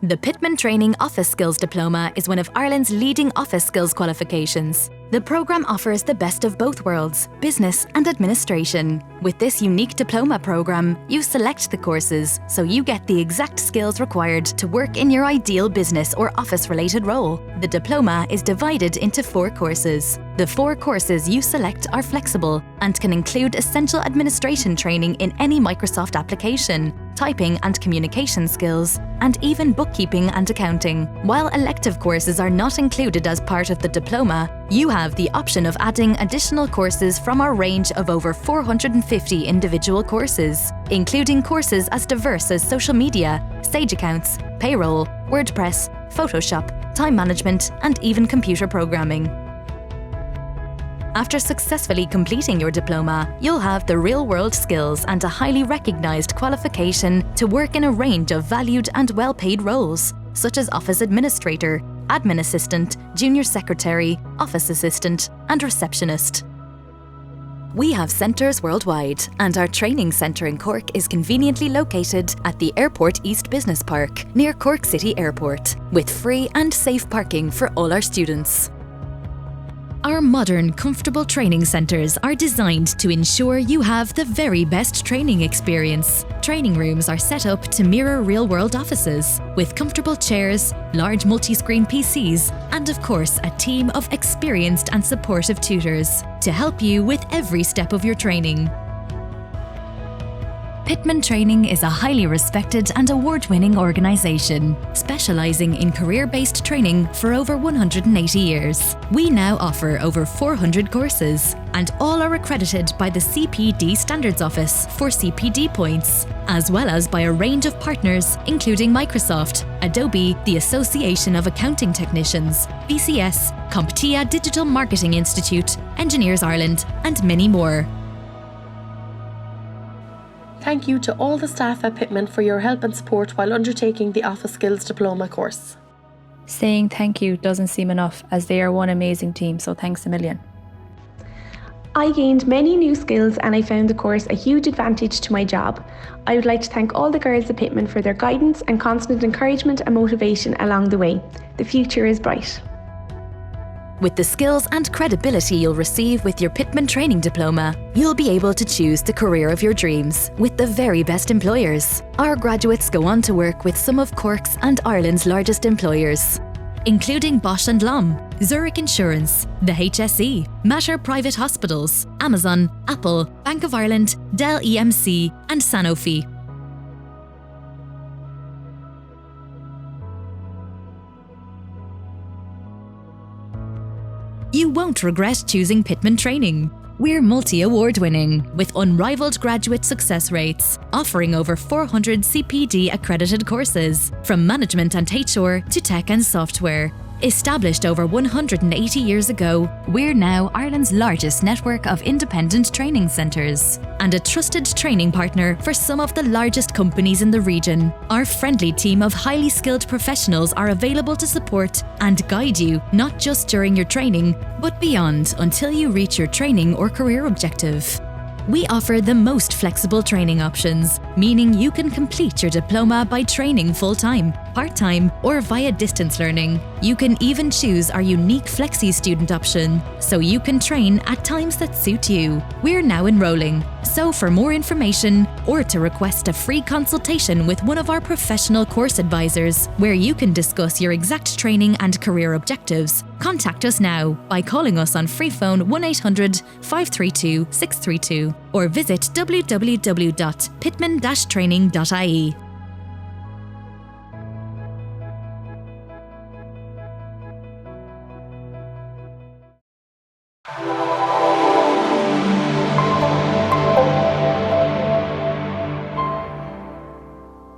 The Pitman Training Office Skills Diploma is one of Ireland's leading office skills qualifications. The programme offers the best of both worlds, business and administration. With this unique diploma programme, you select the courses so you get the exact skills required to work in your ideal business or office-related role. The diploma is divided into 4 courses. The 4 courses you select are flexible and can include essential administration training in any Microsoft application, typing and communication skills, and even bookkeeping and accounting. While elective courses are not included as part of the diploma, you have the option of adding additional courses from our range of over 450 individual courses, including courses as diverse as social media, Sage accounts, payroll, WordPress, Photoshop, time management, and even computer programming. After successfully completing your diploma, you'll have the real-world skills and a highly recognised qualification to work in a range of valued and well-paid roles, such as office administrator, admin assistant, junior secretary, office assistant, and receptionist. We have centres worldwide, and our training centre in Cork is conveniently located at the Airport East Business Park, near Cork City Airport, with free and safe parking for all our students. Our modern, comfortable training centres are designed to ensure you have the very best training experience. Training rooms are set up to mirror real-world offices, with comfortable chairs, large multi-screen PCs, and of course a team of experienced and supportive tutors to help you with every step of your training. Pitman Training is a highly respected and award-winning organisation, specialising in career-based training for over 180 years. We now offer over 400 courses, and all are accredited by the CPD Standards Office for CPD points, as well as by a range of partners including Microsoft, Adobe, the Association of Accounting Technicians, BCS, CompTIA Digital Marketing Institute, Engineers Ireland, and many more. Thank you to all the staff at Pitman for your help and support while undertaking the Office Skills Diploma course. Saying thank you doesn't seem enough, as they are one amazing team, so thanks a million. I gained many new skills and I found the course a huge advantage to my job. I would like to thank all the girls at Pitman for their guidance and constant encouragement and motivation along the way. The future is bright. With the skills and credibility you'll receive with your Pitman Training Diploma, you'll be able to choose the career of your dreams with the very best employers. Our graduates go on to work with some of Cork's and Ireland's largest employers, including Bosch & Lomb, Zurich Insurance, the HSE, Mater Private Hospitals, Amazon, Apple, Bank of Ireland, Dell EMC, and Sanofi. You won't regret choosing Pitman Training. We're multi-award winning, with unrivaled graduate success rates, offering over 400 CPD accredited courses, from management and HR to tech and software. Established over 180 years ago, we're now Ireland's largest network of independent training centres and a trusted training partner for some of the largest companies in the region. Our friendly team of highly skilled professionals are available to support and guide you, not just during your training, but beyond, until you reach your training or career objective. We offer the most flexible training options, meaning you can complete your diploma by training full-time, part-time, or via distance learning. You can even choose our unique Flexi student option, so you can train at times that suit you. We're now enrolling, so for more information or to request a free consultation with one of our professional course advisors, where you can discuss your exact training and career objectives, contact us now by calling us on free phone 1800 532 632 or visit www.pitman-training.ie.